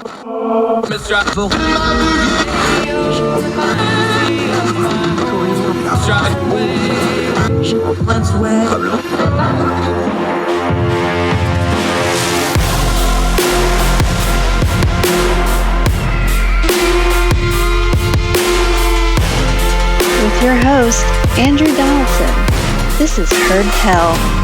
With your host, Andrew Donaldson. This is Heard Tell.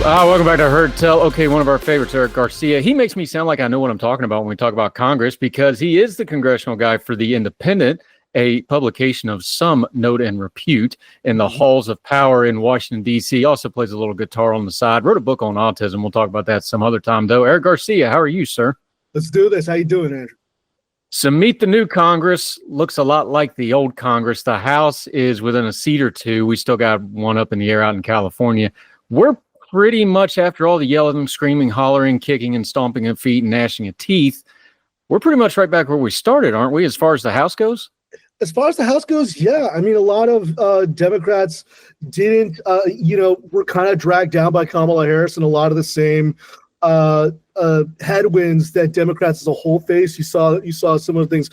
Welcome back to Heard Tell. Okay, one of our favorites, Eric Garcia. He makes me sound like I know what I'm talking about when we talk about Congress because he is the congressional guy for The Independent, a publication of some note and repute in the halls of power in Washington, D.C. Also plays a little guitar on the side. Wrote a book on autism. We'll talk about that some other time, though. Eric Garcia, how are you, sir? Let's do this. How you doing, Andrew? So meet the new Congress. Looks a lot like the old Congress. The House is within a seat or two. We still got one up in the air out in California. We're pretty much, after all the yelling, screaming, hollering, kicking, and stomping of feet and gnashing of teeth, we're pretty much right back where we started, aren't we, as far as the House goes? As far as the House goes, yeah. I mean, a lot of Democrats didn't, were kind of dragged down by Kamala Harris and a lot of the same headwinds that Democrats as a whole face. You saw some of the things.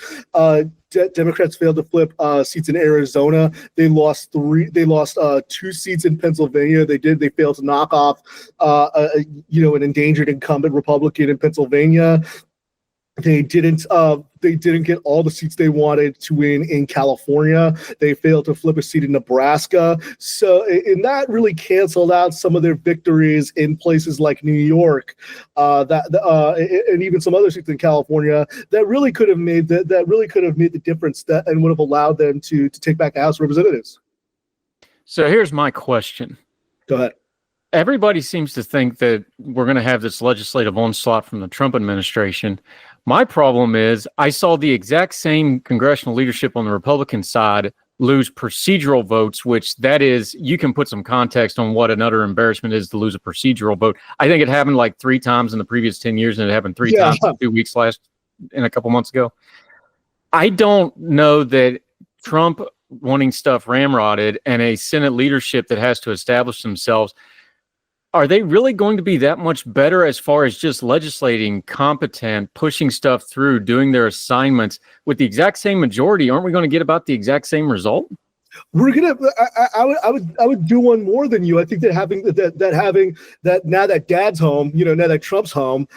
Democrats failed to flip seats in Arizona. They lost 2 seats in Pennsylvania. They failed to knock off an endangered incumbent Republican in Pennsylvania. They didn't get all the seats they wanted to win in California. They failed to flip a seat in Nebraska. So, and that really canceled out some of their victories in places like New York, and even some other seats in California that really could have made the difference and would have allowed them to take back the House of Representatives. So here's my question. Go ahead. Everybody seems to think that we're going to have this legislative onslaught from the Trump administration. My problem is I saw the exact same congressional leadership on the Republican side lose procedural votes, which that is, you can put some context on what an utter embarrassment is to lose a procedural vote. I think it happened like 3 times in the previous 10 years, and it happened 3 times in 2 weeks in a couple months ago. I don't know that Trump wanting stuff ramrodded and a Senate leadership that has to establish themselves, are they really going to be that much better as far as just legislating, competent, pushing stuff through, doing their assignments with the exact same majority? Aren't we going to get about the exact same result? We're gonna. I would do one more than you. I think that having that now that Dad's home, now that Trump's home,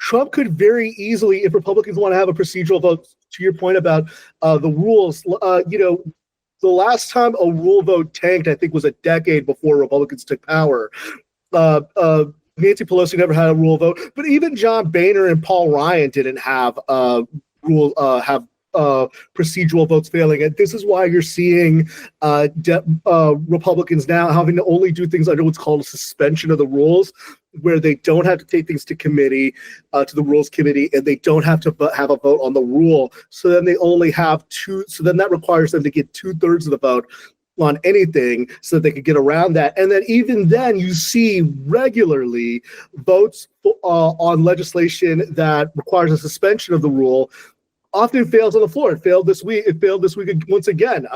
Trump could very easily, if Republicans want to have a procedural vote, to your point about the rules, the last time a rule vote tanked, I think, was a decade before Republicans took power. Nancy Pelosi never had a rule vote, but even John Boehner and Paul Ryan didn't have procedural votes failing. And this is why you're seeing Republicans now having to only do things under what's called a suspension of the rules, where they don't have to take things to committee, to the Rules Committee, and they don't have to have a vote on the rule. So then they only have 2. So then that requires them to get 2/3 of the vote on anything so that they could get around that. And then even then you see regularly votes on legislation that requires a suspension of the rule often fails on the floor. It failed this week. Once again,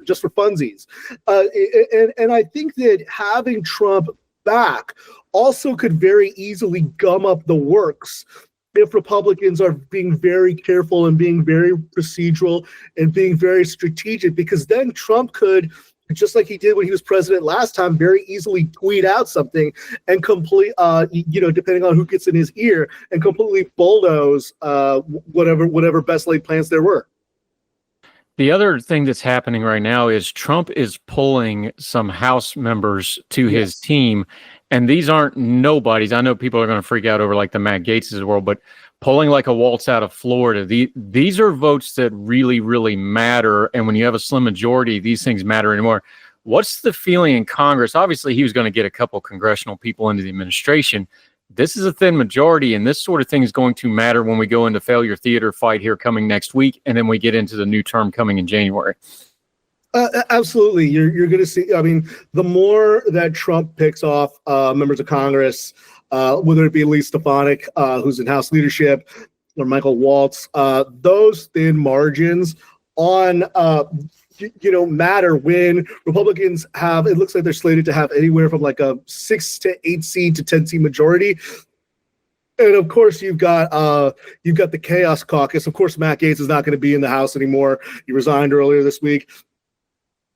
just for funsies. And I think that having Trump back also could very easily gum up the works if Republicans are being very careful and being very procedural and being very strategic, because then Trump could, just like he did when he was president last time, very easily tweet out something and depending on who gets in his ear, and completely bulldoze whatever best laid plans there were. The other thing that's happening right now is Trump is pulling some House members to his team, and these aren't nobodies. I know people are going to freak out over like the Matt Gaetzes of the world, but pulling like a waltz out of Florida, these are votes that really, really matter. And when you have a slim majority, these things matter anymore. What's the feeling in Congress? Obviously, he was going to get a couple congressional people into the administration. This is a thin majority, and this sort of thing is going to matter when we go into failure theater fight here coming next week, and then we get into the new term coming in January. Absolutely. You're going to see, I mean, the more that Trump picks off members of Congress, whether it be Lee Stefanik, who's in House leadership, or Michael Waltz, those thin margins on matter when Republicans have, it looks like they're slated to have anywhere from like a 6 to 8 seat to 10 seat majority. And of course, you've got the Chaos Caucus. Of course, Matt Gaetz is not going to be in the House anymore. He resigned earlier this week.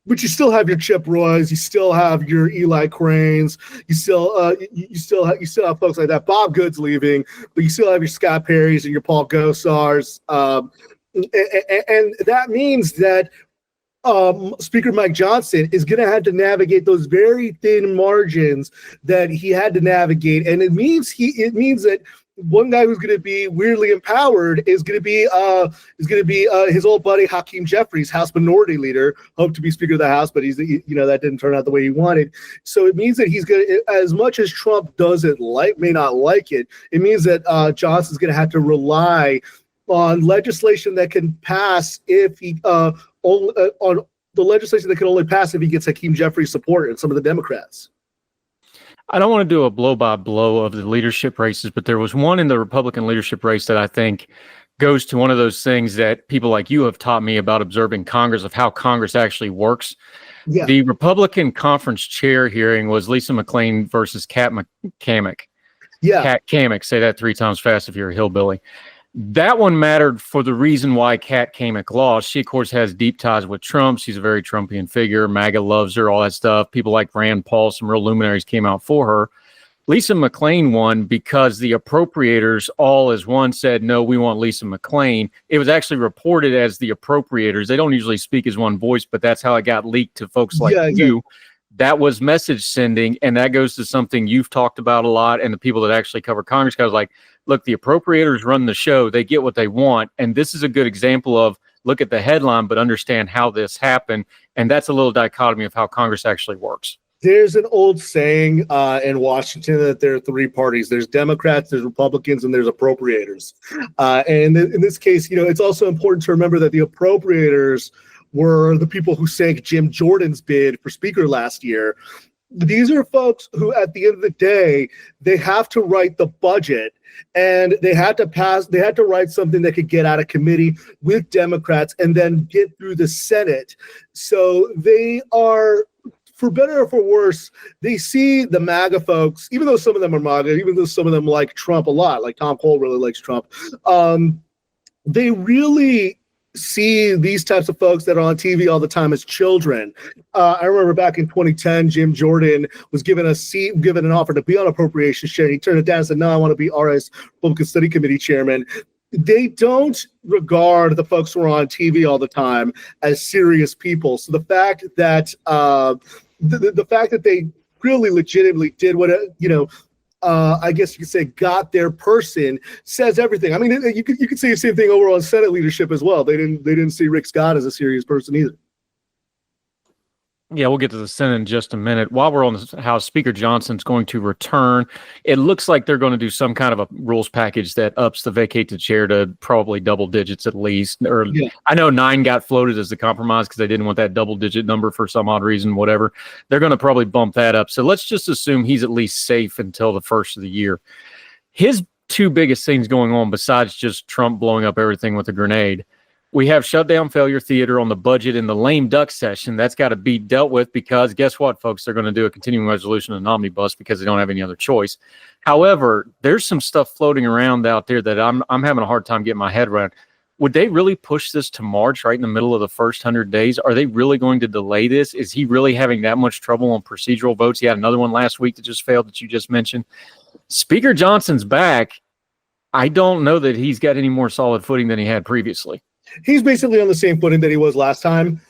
But you still have your Chip Roys, you still have your Eli Cranes, you still have folks like that. Bob Good's leaving, but you still have your Scott Perrys and your Paul Gosars, and that means that Speaker Mike Johnson is going to have to navigate those very thin margins that he had to navigate, and it means that one guy who's going to be weirdly empowered is going to be his old buddy Hakeem Jeffries, House Minority Leader, hoped to be Speaker of the House, but that didn't turn out the way he wanted. So it means that he's going to, as much as Trump may not like it, it means that Johnson's going to have to rely on legislation that can pass if he on the legislation that can only pass if he gets Hakeem Jeffries' support and some of the Democrats. I don't want to do a blow by blow of the leadership races, but there was one in the Republican leadership race that I think goes to one of those things that people like you have taught me about observing Congress, of how Congress actually works. Yeah. The Republican conference chair hearing was Lisa McClain versus Kat Cammack. Yeah. Kat Cammack, say that 3 times fast if you're a hillbilly. That one mattered for the reason why Kat Cammack lost. She, of course, has deep ties with Trump. She's a very Trumpian figure. MAGA loves her, all that stuff. People like Rand Paul, some real luminaries came out for her. Lisa McClain won because the appropriators all as one said, no, we want Lisa McClain. It was actually reported as the appropriators. They don't usually speak as one voice, but that's how it got leaked to folks like you. That was message sending, and that goes to something you've talked about a lot, and the people that actually cover Congress. I was like, look, the appropriators run the show. They get what they want, and this is a good example of look at the headline, but understand how this happened, and that's a little dichotomy of how Congress actually works. There's an old saying in Washington that there are 3 parties. There's Democrats, there's Republicans, and there's appropriators. And in this case, it's also important to remember that the appropriators were the people who sank Jim Jordan's bid for Speaker last year. These are folks who, at the end of the day, they have to write the budget, and they had to write something that could get out of committee with Democrats and then get through the Senate. So they are, for better or for worse, they see the MAGA folks, even though some of them are MAGA, even though some of them like Trump a lot, like Tom Cole really likes Trump, they really see these types of folks that are on TV all the time as children. I remember back in 2010, Jim Jordan was given an offer to be on Appropriations Chair. He turned it down and said, no, I want to be RI's Republican Study Committee Chairman. They don't regard the folks who are on TV all the time as serious people. So the fact that the fact that they really legitimately did what, I guess you could say got their person says everything. I mean, you could say the same thing over on Senate leadership as well. They didn't see Rick Scott as a serious person either. Yeah, we'll get to the Senate in just a minute. While we're on the House, Speaker Johnson's going to return. It looks like they're going to do some kind of a rules package that ups the vacate the chair to probably double digits at least. I know 9 got floated as the compromise because they didn't want that double-digit number for some odd reason, whatever. They're going to probably bump that up. So let's just assume he's at least safe until the first of the year. His 2 biggest things going on, besides just Trump blowing up everything with a grenade, we have shutdown failure theater on the budget in the lame duck session. That's got to be dealt with because guess what, folks? They're going to do a continuing resolution and omnibus because they don't have any other choice. However, there's some stuff floating around out there that I'm having a hard time getting my head around. Would they really push this to March right in the middle of the first 100 days? Are they really going to delay this? Is he really having that much trouble on procedural votes? He had another one last week that just failed that you just mentioned. Speaker Johnson's back. I don't know that he's got any more solid footing than he had previously. He's basically on the same footing that he was last time.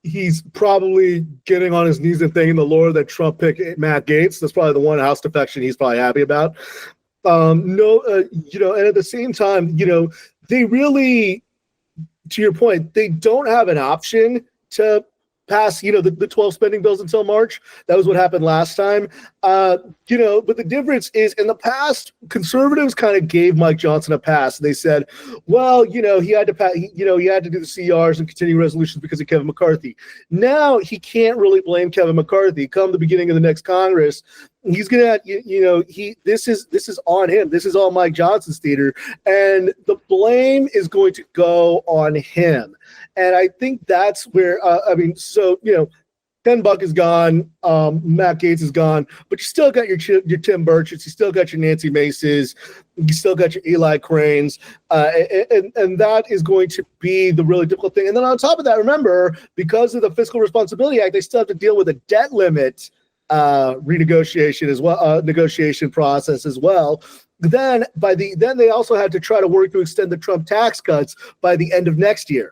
He's probably getting on his knees and thanking the Lord that Trump picked Matt Gaetz. That's probably the one House defection he's probably happy about. And at the same time, they really, to your point, they don't have an option to pass, the 12 spending bills until March. That was what happened last time. But the difference is in the past, conservatives kind of gave Mike Johnson a pass. They said, well, he had to he had to do the CRs and continuing resolutions because of Kevin McCarthy. Now he can't really blame Kevin McCarthy. Come the beginning of the next Congress, he's gonna, this is on him. This is all Mike Johnson's theater, and the blame is going to go on him. And I think that's where, Ken Buck is gone, Matt Gaetz is gone, but you still got your Tim Burchetts, you still got your Nancy Maces, you still got your Eli Cranes, and that is going to be the really difficult thing. And then on top of that, remember, because of the Fiscal Responsibility Act, they still have to deal with a debt limit renegotiation as well, negotiation process as well. Then they also had to try to work to extend the Trump tax cuts by the end of next year.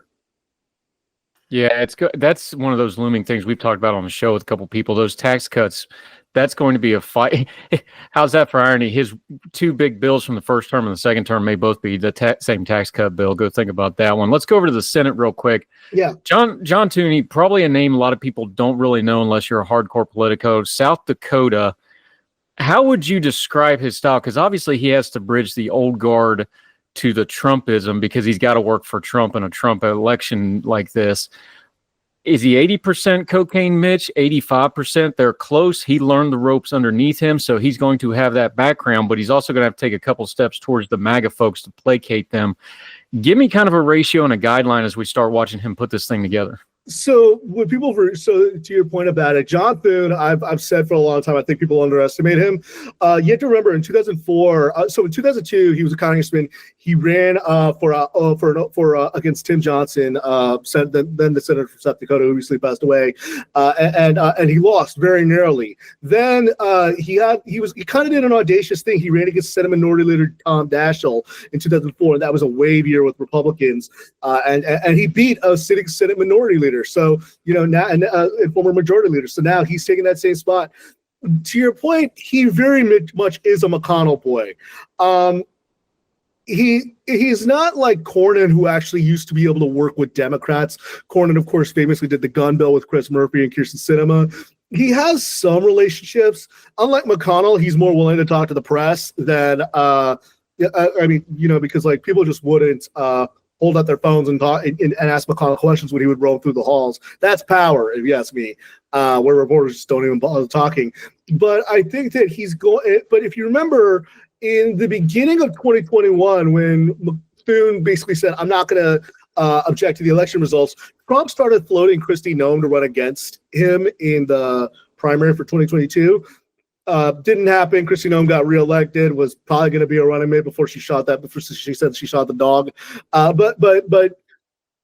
Yeah, it's good. That's one of those looming things we've talked about on the show with a couple people. Those tax cuts, that's going to be a fight. How's that for irony? His two big bills from the first term and the second term may both be the same tax cut bill. Go think about that one. Let's go over to the Senate real quick. Yeah, John Tooney, probably a name a lot of people don't really know unless you're a hardcore Politico. South Dakota. How would you describe his style? Because obviously he has to bridge the old guard to the Trumpism because he's got to work for Trump in a Trump election like this. Is he 80% cocaine Mitch, 85%? They're close. He learned the ropes underneath him, so he's going to have that background, but he's also going to have to take a couple steps towards the MAGA folks to placate them. Give me kind of a ratio and a guideline as we start watching him put this thing together. So to your point about it, John Thune, I've said for a long time, I think people underestimate him. You have to remember in 2004, so in 2002, he was a congressman. He ran against Tim Johnson, then the senator from South Dakota, who recently passed away, and he lost very narrowly. Then he kind of did an audacious thing. He ran against Senate Minority Leader Tom Daschle in 2004, and that was a wave year with Republicans, and he beat a sitting Senate Minority Leader. So, now and former majority leader. So now he's taking that same spot. To your point, he very much is a McConnell boy. He's not like Cornyn, who actually used to be able to work with Democrats. Cornyn, of course, famously did the gun bill with Chris Murphy and Kyrsten Sinema. He has some relationships. Unlike McConnell, he's more willing to talk to the press than, because like people just wouldn't hold out their phones and talk and ask McConnell questions when he would roam through the halls. That's power, if you ask me, where reporters just don't even bother talking. But I think that he's going. But if you remember, in the beginning of 2021, when Thune basically said, "I'm not going to object to the election results," Trump started floating Kristi Noem to run against him in the primary for 2022. Didn't happen. Kristi Noem got reelected, was probably going to be a running mate before she said she shot the dog. But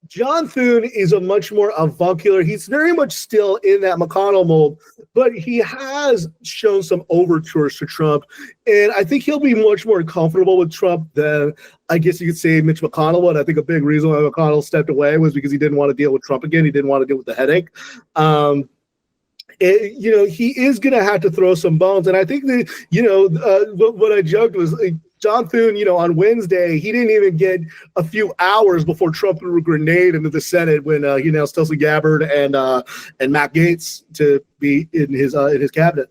John Thune is a much more avuncular. He's very much still in that McConnell mold, but he has shown some overtures to Trump. And I think he'll be much more comfortable with Trump than, I guess you could say, Mitch McConnell would. I think a big reason why McConnell stepped away was because he didn't want to deal with Trump again. He didn't want to deal with the headache. He is going to have to throw some bones. And I think that, what I joked was John Thune, on Wednesday, he didn't even get a few hours before Trump threw a grenade into the Senate when he announced Tulsi Gabbard and Matt Gaetz to be in his cabinet.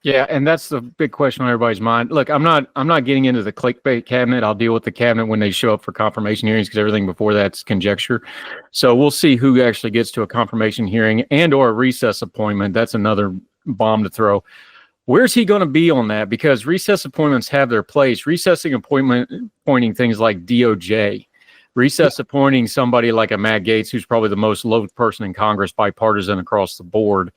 Yeah, and that's the big question on everybody's mind. Look, I'm not getting into the clickbait cabinet. I'll deal with the cabinet when they show up for confirmation hearings because everything before that's conjecture. So we'll see who actually gets to a confirmation hearing and or a recess appointment. That's another bomb to throw. Where's he going to be on that? Because recess appointments have their place. Recessing appointing things like DOJ. Recess appointing somebody like a Matt Gaetz, who's probably the most loathed person in Congress, bipartisan across the board.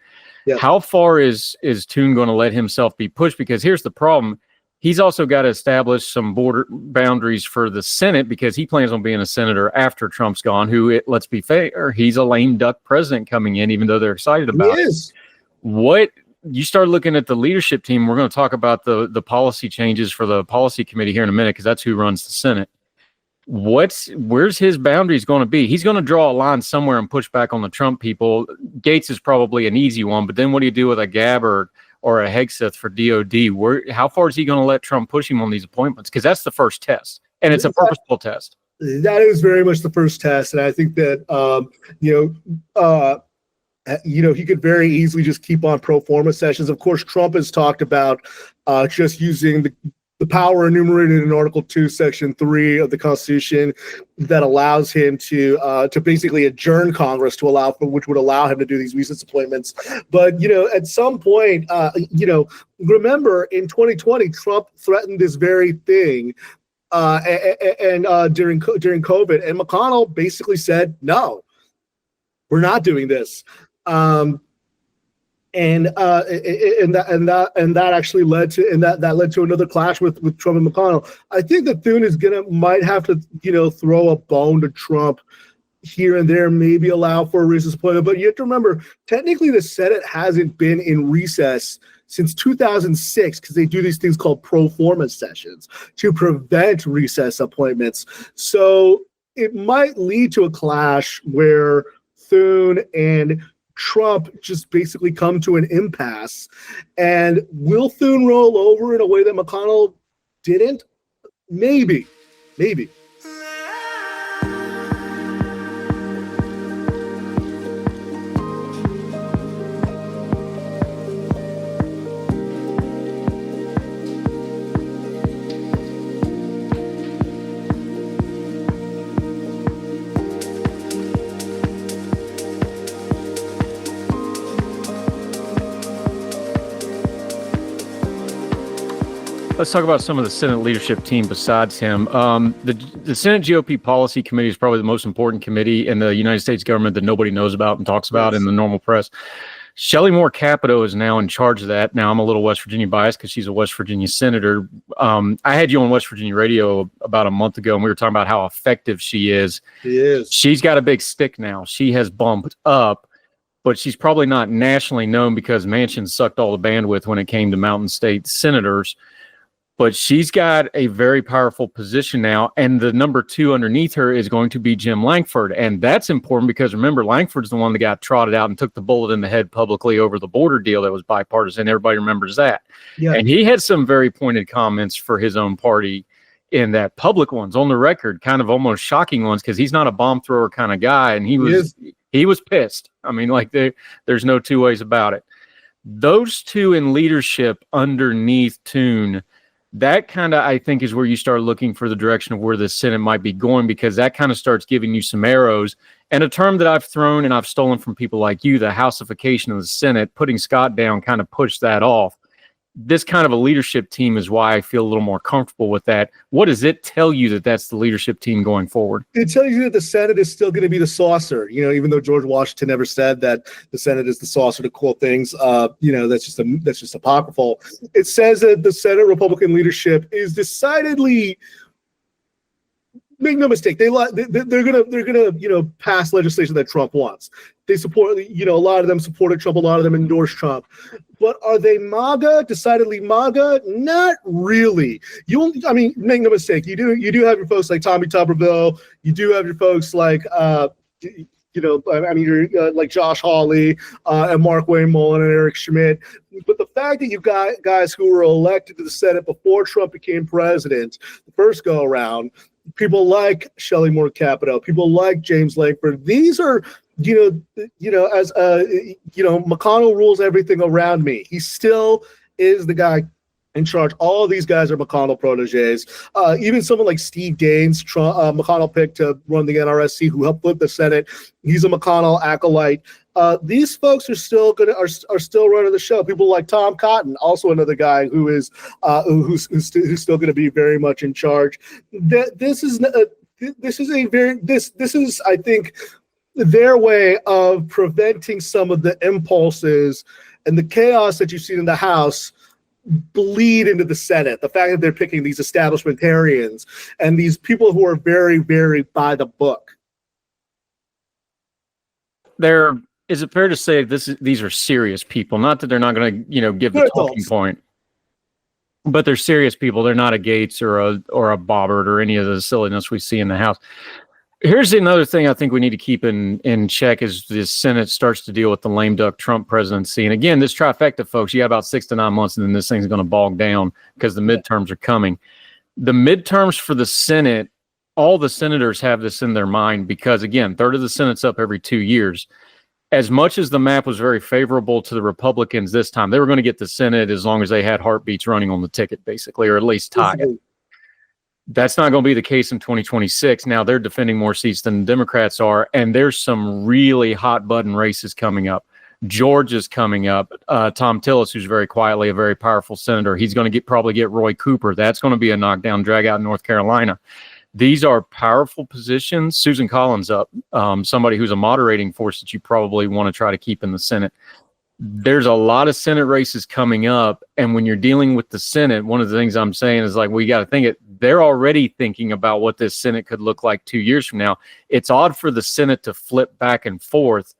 Yeah. How far is Thune going to let himself be pushed? Because here's the problem. He's also got to establish some border boundaries for the Senate because he plans on being a senator after Trump's gone, let's be fair, he's a lame duck president coming in, even though they're excited about it. What you start looking at the leadership team, we're going to talk about the policy changes for the policy committee here in a minute because that's who runs the Senate. Where's his boundaries going to be? He's going to draw a line somewhere and push back on the Trump people. Gaetz is probably an easy one, but then what do you do with a Gabbard or a Hegseth for DOD? How far is he going to let Trump push him on these appointments? Because that's the first test, and it's a purposeful test. That is very much the first test, and I think that he could very easily just keep on pro forma sessions. Of course, Trump has talked about just using the power enumerated in Article 2, Section 3 of the Constitution that allows him to basically adjourn Congress which would allow him to do these recess appointments. But, at some point, remember in 2020, Trump threatened this very thing during COVID, and McConnell basically said, "No, we're not doing this." That actually led to another clash with Trump and McConnell. I think that Thune might have to throw a bone to Trump here and there, maybe allow for a recess appointment. But you have to remember, technically the Senate hasn't been in recess since 2006 because they do these things called pro forma sessions to prevent recess appointments. So it might lead to a clash where Thune and Trump just basically come to an impasse. And will Thune roll over in a way that McConnell didn't? Maybe. Let's talk about some of the Senate leadership team besides him. The Senate GOP Policy Committee is probably the most important committee in the United States government that nobody knows about and talks about in the normal press. Shelley Moore Capito is now in charge of that. Now, I'm a little West Virginia biased because she's a West Virginia senator. I had you on West Virginia radio about a month ago, and we were talking about how effective she is. She is. She's got a big stick now. She has bumped up, but she's probably not nationally known because Manchin sucked all the bandwidth when it came to Mountain State senators. But she's got a very powerful position now, and the number 2 underneath her is going to be Jim Lankford. And that's important because, remember, Lankford's the one that got trotted out and took the bullet in the head publicly over the border deal that was bipartisan. Everybody remembers that. Yeah. And he had some very pointed comments for his own party in that, public ones, on the record, kind of almost shocking ones, because he's not a bomb thrower kind of guy, and he was pissed. I mean, like, there's no two ways about it. Those two in leadership underneath Thune, that kind of, I think, is where you start looking for the direction of where the Senate might be going, because that kind of starts giving you some arrows. And a term that I've thrown and I've stolen from people like you, the houseification of the Senate, putting Scott down kind of pushed that off. This kind of a leadership team is why I feel a little more comfortable with that. What does it tell you that that's the leadership team going forward? It tells you that the Senate is still going to be the saucer. Even though George Washington never said that the Senate is the saucer to cool things, that's just apocryphal. It says that the Senate Republican leadership is decidedly. Make no mistake, they're gonna pass legislation that Trump wants. They support, a lot of them supported Trump, a lot of them endorsed Trump. But are they MAGA? Decidedly MAGA? Not really. Make no mistake, you do have your folks like Tommy Tuberville. You do have your folks like like Josh Hawley and Mark Wayne Mullen and Eric Schmidt. But the fact that you've got guys who were elected to the Senate before Trump became president, the first go around, people like Shelley Moore Capito, people like James Lankford, these are, McConnell rules everything around me. He still is the guy in charge. All of these guys are McConnell proteges. Even someone like Steve Gaines, McConnell picked to run the NRSC, who helped flip the Senate. He's a McConnell acolyte. These folks are still still running the show. People like Tom Cotton, also another guy who is who's still going to be very much in charge. This is I think their way of preventing some of the impulses and the chaos that you've seen in the House bleed into the Senate. The fact that they're picking these establishmentarians and these people who are very, very by the book. Is it fair to say these are serious people? Not that they're not going to, give the talking point, but they're serious people. They're not a Gates or a Bobbert or any of the silliness we see in the House. Here's another thing I think we need to keep in check as the Senate starts to deal with the lame duck Trump presidency. And again, this trifecta, folks, you got about 6 to 9 months, and then this thing's going to bog down because the midterms are coming. The midterms for the Senate, all the senators have this in their mind because, again, third of the Senate's up every 2 years. As much as the map was very favorable to the Republicans this time, they were going to get the Senate as long as they had heartbeats running on the ticket, basically, or at least tie it. That's not going to be the case in 2026. Now they're defending more seats than the Democrats are, and there's some really hot button races coming up. Georgia's coming up. Tom Tillis, who's very quietly a very powerful senator, he's going to probably get Roy Cooper. That's going to be a knockdown, drag out in North Carolina. These are powerful positions. Susan Collins up, somebody who's a moderating force that you probably want to try to keep in the Senate. There's a lot of Senate races coming up. And when you're dealing with the Senate, one of the things I'm saying is like, we got to think it. They're already thinking about what this Senate could look like 2 years from now. It's odd for the Senate to flip back and forth.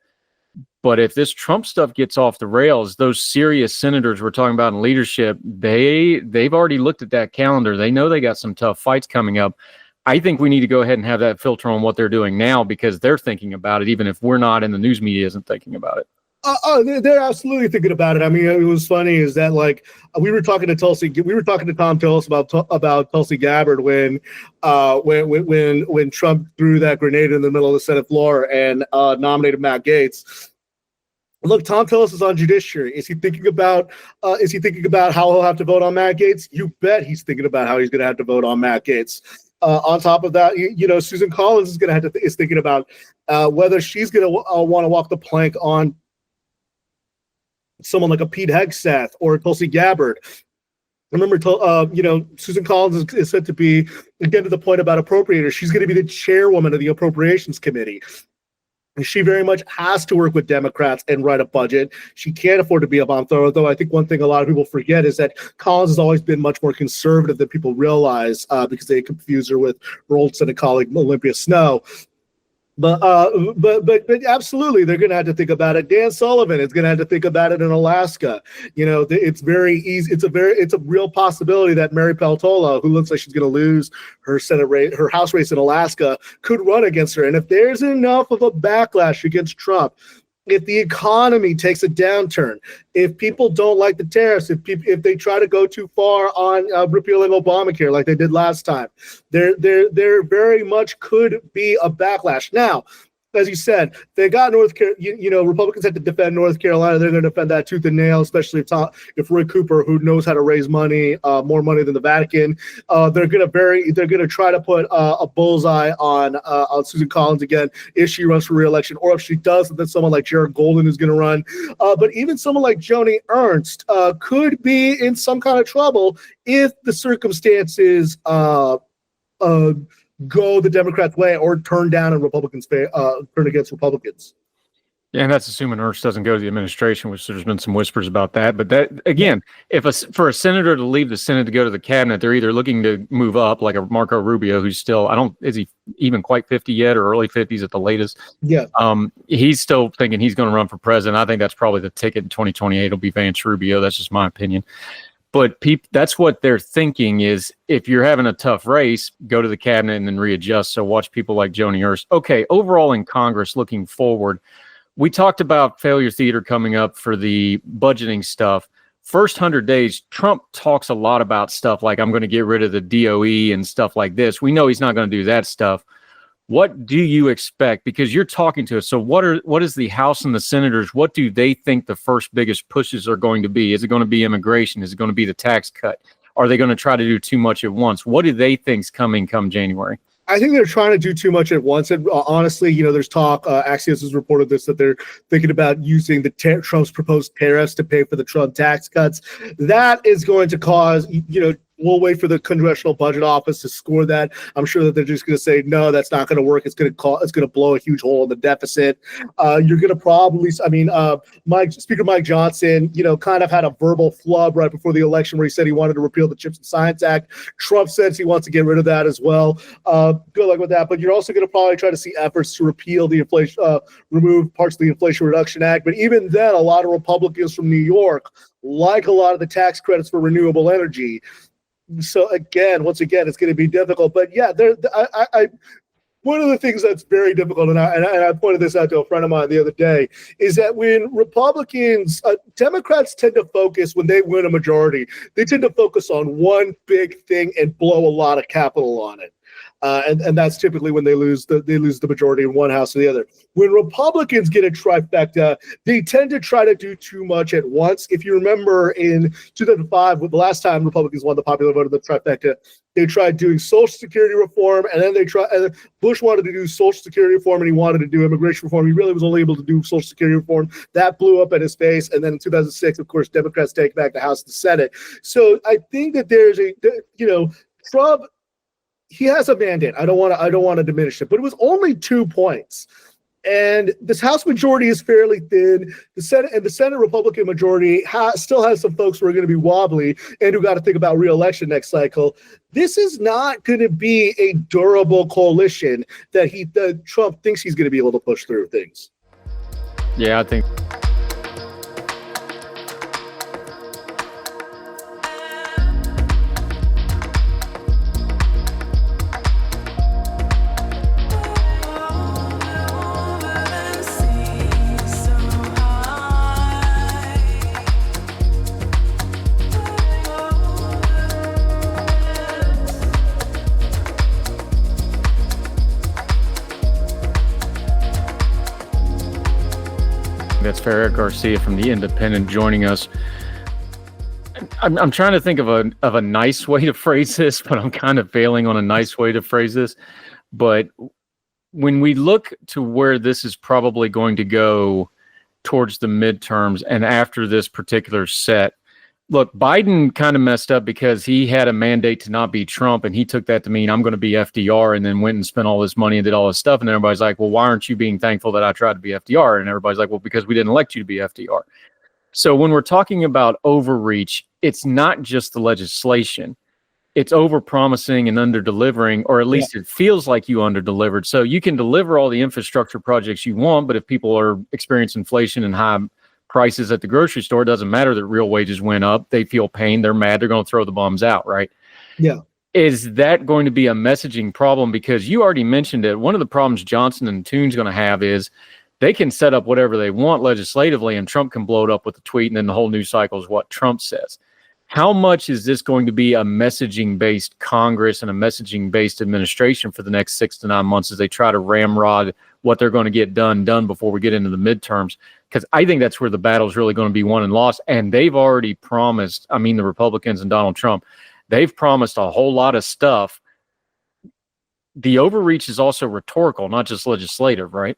But if this Trump stuff gets off the rails, those serious senators we're talking about in leadership, they've already looked at that calendar. They know they got some tough fights coming up. I think we need to go ahead and have that filter on what they're doing now because they're thinking about it, even if we're not and the news media isn't thinking about it. They're absolutely thinking about it. I mean, it was funny is that like we were talking to Tom Tillis about Tulsi Gabbard when Trump threw that grenade in the middle of the Senate floor and nominated Matt Gaetz. Look, Tom Tillis is on judiciary. Is he thinking about how he'll have to vote on Matt Gaetz? You bet he's thinking about how he's going to have to vote on Matt Gaetz. On top of that, Susan Collins is thinking about whether she's going to want to walk the plank on someone like a Pete Hegseth or Tulsi Gabbard. Remember, Susan Collins is said to be, again, to the point about appropriators, she's going to be the chairwoman of the Appropriations Committee. She very much has to work with Democrats and write a budget. She can't afford to be a bomb thrower, though I think one thing a lot of people forget is that Collins has always been much more conservative than people realize because they confuse her with her old Senate colleague, Olympia Snowe. But absolutely, they're going to have to think about it. Dan Sullivan is going to have to think about it in Alaska. It's very easy. It's a real possibility that Mary Peltola, who looks like she's going to lose her her House race in Alaska, could run against her. And if there's enough of a backlash against Trump, if the economy takes a downturn, if people don't like the tariffs, if they try to go too far on repealing Obamacare like they did last time, there very much could be a backlash. Now, as you said, they got North Carolina. Republicans had to defend North Carolina. They're going to defend that tooth and nail, especially if Roy Cooper, who knows how to raise money, more money than the Vatican, they're going to try to put a bullseye on Susan Collins again if she runs for re-election, or if she does, then someone like Jared Golden is going to run. But even someone like Joni Ernst could be in some kind of trouble if the circumstances go the Democrats' way or turn down and turn against Republicans. Yeah, and that's assuming Ernst doesn't go to the administration, which there's been some whispers about that. But that, again, for a senator to leave the Senate to go to the cabinet, they're either looking to move up, like a Marco Rubio, who's still, is he even quite 50 yet, or early 50s at the latest? Yeah. He's still thinking he's going to run for president. I think that's probably the ticket in 2028. It'll be Vance Rubio. That's just my opinion. But that's what they're thinking is if you're having a tough race, go to the cabinet and then readjust. So watch people like Joni Ernst. Okay, overall in Congress, looking forward, we talked about failure theater coming up for the budgeting stuff. First 100 days, Trump talks a lot about stuff like I'm going to get rid of the DOE and stuff like this. We know he's not going to do that stuff. What do you expect? Because you're talking to us. So what is the House and the senators? What do they think the first biggest pushes are going to be? Is it going to be immigration? Is it going to be the tax cut? Are they going to try to do too much at once? What do they think's coming come January? I think they're trying to do too much at once. And honestly, there's talk, Axios has reported this, that they're thinking about using Trump's proposed tariffs to pay for the Trump tax cuts. That is going to cause, we'll wait for the Congressional Budget Office to score that. I'm sure that they're just going to say, no, that's not going to work. It's going to blow a huge hole in the deficit. You're going to probably, Speaker Mike Johnson, kind of had a verbal flub right before the election where he said he wanted to repeal the Chips and Science Act. Trump says he wants to get rid of that as well. Good luck with that. But you're also going to probably try to see efforts to repeal the remove parts of the Inflation Reduction Act. But even then, a lot of Republicans from New York like a lot of the tax credits for renewable energy. So once again, it's going to be difficult. But yeah, one of the things that's very difficult, and I pointed this out to a friend of mine the other day, is that when Democrats tend to focus, when they win a majority, they tend to focus on one big thing and blow a lot of capital on it. and that's typically when they lose the majority in one house or the other. When Republicans get a trifecta, they tend to try to do too much at once. If you remember in 2005, the last time Republicans won the popular vote of the trifecta, they tried doing Social Security reform, and then Bush wanted to do Social Security reform, and he wanted to do immigration reform. He really was only able to do Social Security reform. That blew up in his face, and then in 2006, of course, Democrats take back the House and the Senate. So I think that Trump, he has a mandate. I don't want to diminish it, but it was only 2 points. And this House majority is fairly thin. The Senate Republican majority still has some folks who are going to be wobbly and who got to think about re-election next cycle. This is not going to be a durable coalition that Trump thinks he's going to be able to push through things. Yeah, I think. That's fair. Eric Garcia from The Independent joining us. I'm trying to think of a nice way to phrase this, but I'm kind of failing on a nice way to phrase this. But when we look to where this is probably going to go towards the midterms and after this particular set, look, Biden kind of messed up because he had a mandate to not be Trump, and he took that to mean I'm going to be FDR, and then went and spent all this money and did all this stuff. And then everybody's like, well, why aren't you being thankful that I tried to be FDR? And everybody's like, well, because we didn't elect you to be FDR. So when we're talking about overreach, it's not just the legislation. It's over-promising and under-delivering, or at least it feels like you under-delivered. So you can deliver all the infrastructure projects you want, but if people are experiencing inflation and high prices at the grocery store, it doesn't matter that real wages went up. They feel pain. They're mad. They're going to throw the bums out, right? Yeah. Is that going to be a messaging problem? Because you already mentioned it. One of the problems Johnson and Toon's going to have is they can set up whatever they want legislatively, and Trump can blow it up with a tweet, and then the whole news cycle is what Trump says. How much is this going to be a messaging-based Congress and a messaging-based administration for the next 6 to 9 months as they try to ramrod what they're going to get done before we get into the midterms? Because I think that's where the battle is really going to be won and lost. And they've already promised, the Republicans and Donald Trump, they've promised a whole lot of stuff. The overreach is also rhetorical, not just legislative, right?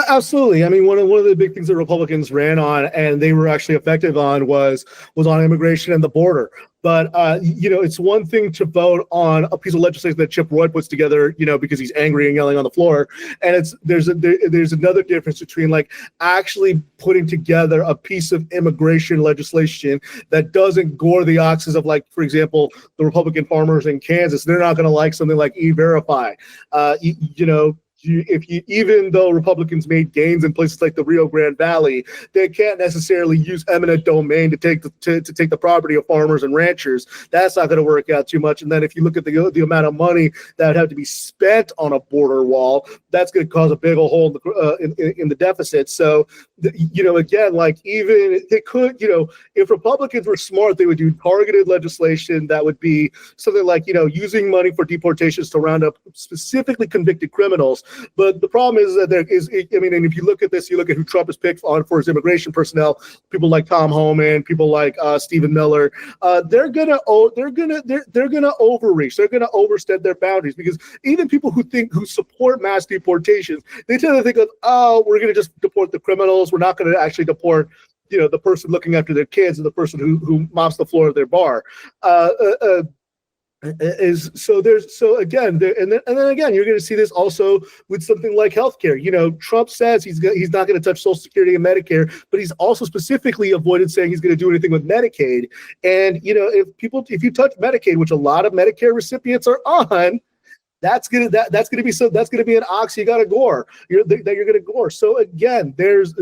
Absolutely. One of the big things that Republicans ran on, and they were actually effective on, was on immigration and the border. But it's one thing to vote on a piece of legislation that Chip Roy puts together, because he's angry and yelling on the floor, and there's another difference between actually putting together a piece of immigration legislation that doesn't gore the oxes of, for example, the Republican farmers in Kansas. They're not going to like something like E-Verify. Even though Republicans made gains in places like the Rio Grande Valley, they can't necessarily use eminent domain to take the property of farmers and ranchers. That's not going to work out too much. And then if you look at the amount of money that would have to be spent on a border wall, that's going to cause a big old hole in the deficit. So, even they could, if Republicans were smart, they would do targeted legislation that would be something like, using money for deportations to round up specifically convicted criminals. But the problem is that and if you look at this, you look at who Trump has picked on for his immigration personnel, people like Tom Homan, people like Stephen Miller, they're gonna overreach. They're gonna overstep their boundaries, because even people who support mass deportations, they tend to think of, we're gonna just deport the criminals. We're not gonna actually deport the person looking after their kids and the person who mops the floor of their bar. And then again, you're going to see this also with something like healthcare. Trump says he's not going to touch Social Security and Medicare, but he's also specifically avoided saying he's going to do anything with Medicaid. And if you touch Medicaid, which a lot of Medicare recipients are on, that's gonna be an ox you got to gore. You're going to gore. So again, there is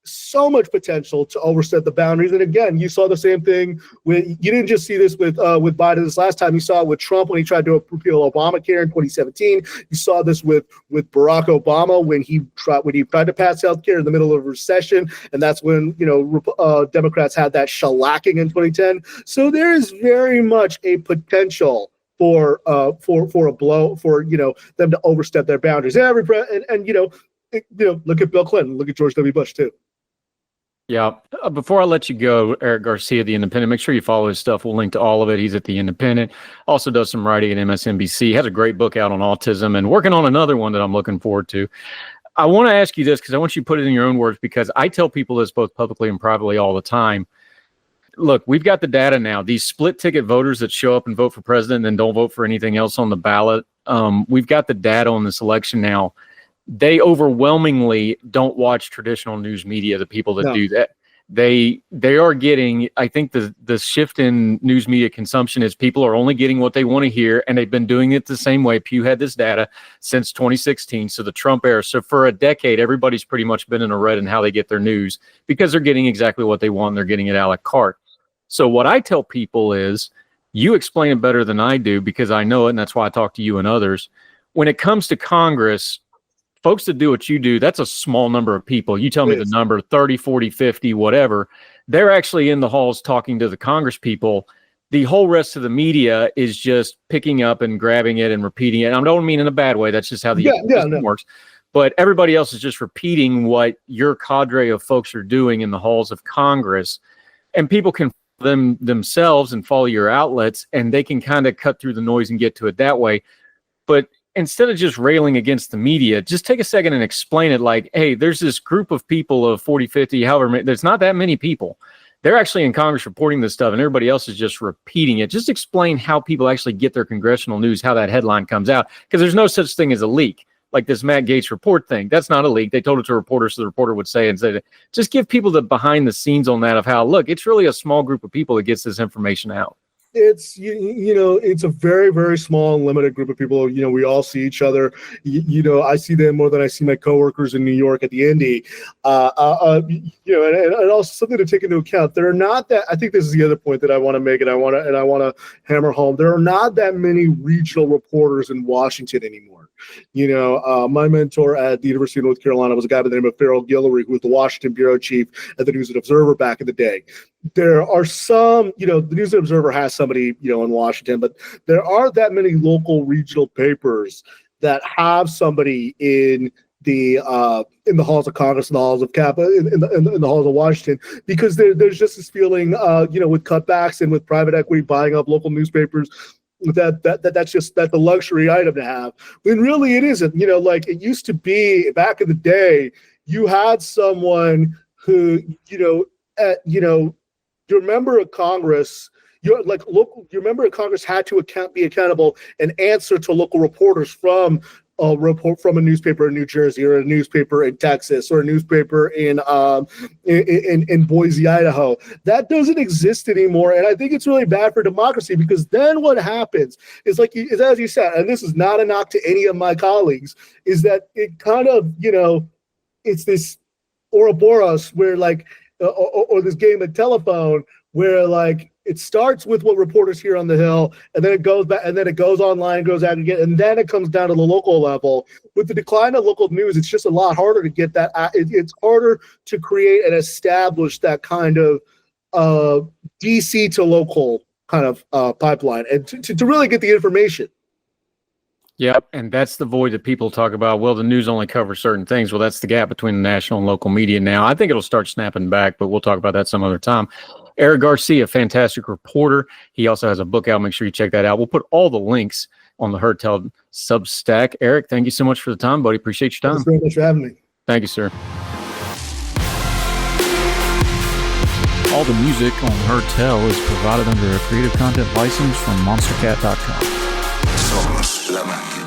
so much potential to overstep the boundaries. And again, you saw the same thing you didn't just see this with Biden this last time. You saw it with Trump when he tried to repeal Obamacare in 2017. You saw this with Barack Obama when he tried to pass healthcare in the middle of a recession, and that's when Democrats had that shellacking in 2010. So there is very much a potential for a blow, for them to overstep their boundaries. And look at Bill Clinton, look at George W. Bush too. Yeah. Before I let you go, Eric Garcia, The Independent, make sure you follow his stuff. We'll link to all of it. He's at The Independent. Also does some writing at MSNBC. Has a great book out on autism and working on another one that I'm looking forward to. I want to ask you this because I want you to put it in your own words, because I tell people this both publicly and privately all the time. Look, we've got the data now. These split ticket voters that show up and vote for president and then don't vote for anything else on the ballot. We've got the data on this election now. They overwhelmingly don't watch traditional news media, the people that do that. They are getting, I think the shift in news media consumption is people are only getting what they want to hear, and they've been doing it the same way. Pew had this data since 2016, so the Trump era. So for a decade, everybody's pretty much been in a red in how they get their news because they're getting exactly what they want. And they're getting it a la carte. So what I tell people is, you explain it better than I do because I know it, and that's why I talk to you and others. When it comes to Congress, folks that do what you do, that's a small number of people. You tell me the number, 30, 40, 50, whatever. They're actually in the halls talking to the Congress people. The whole rest of the media is just picking up and grabbing it and repeating it. I don't mean in a bad way. That's just how the system works. But everybody else is just repeating what your cadre of folks are doing in the halls of Congress. And people can themselves and follow your outlets, and they can kind of cut through the noise and get to it that way. But instead of just railing against the media, just take a second and explain it like, hey, there's this group of people of 40, 50, however many, there's not that many people. They're actually in Congress reporting this stuff, and everybody else is just repeating it. Just explain how people actually get their congressional news, how that headline comes out, because there's no such thing as a leak. Like this Matt Gaetz report thing, that's not a leak. They told it to a reporter, so the reporter would say that. Just give people the behind the scenes on that of how, look, it's really a small group of people that gets this information out. It's it's a very, very small and limited group of people. We all see each other. I see them more than I see my coworkers in New York at the Indy. And also something to take into account. There are not that. I think this is the other point that I want to make, and I want to hammer home. There are not that many regional reporters in Washington anymore. My mentor at the University of North Carolina was a guy by the name of Farrell Guillory, who was the Washington bureau chief at the News and Observer back in the day. There are some, the News and Observer has somebody, in Washington, but there aren't that many local regional papers that have somebody in the halls of Congress, in the halls of Capitol, in the halls of Washington, because there's just this feeling, with cutbacks and with private equity buying up local newspapers, that's the luxury item to have. When really it isn't. Like it used to be back in the day, you had someone who, your member of Congress, your member of Congress had to be accountable and answer to local reporters from a report from a newspaper in New Jersey, or a newspaper in Texas, or a newspaper in Boise, Idaho. That doesn't exist anymore, and I think it's really bad for democracy, because then what happens is, as you said, and this is not a knock to any of my colleagues, is that it kind of it's this Ouroboros where or this game of telephone where it starts with what reporters hear on the Hill, and then it goes back, and then it goes online, goes aggregate, and then it comes down to the local level. With the decline of local news, it's just a lot harder to get that. It's harder to create and establish that kind of DC to local kind of pipeline, and to really get the information. Yep, and that's the void that people talk about. Well, the news only covers certain things. Well, that's the gap between the national and local media now. I think it'll start snapping back, but we'll talk about that some other time. Eric Garcia, fantastic reporter. He also has a book out. Make sure you check that out. We'll put all the links on the Heard Tell Substack. Eric, thank you so much for the time, buddy. Appreciate your time. Thanks very much for having me. Thank you, sir. All the music on Heard Tell is provided under a Creative Content license from monstercat.com. Somos la máquina.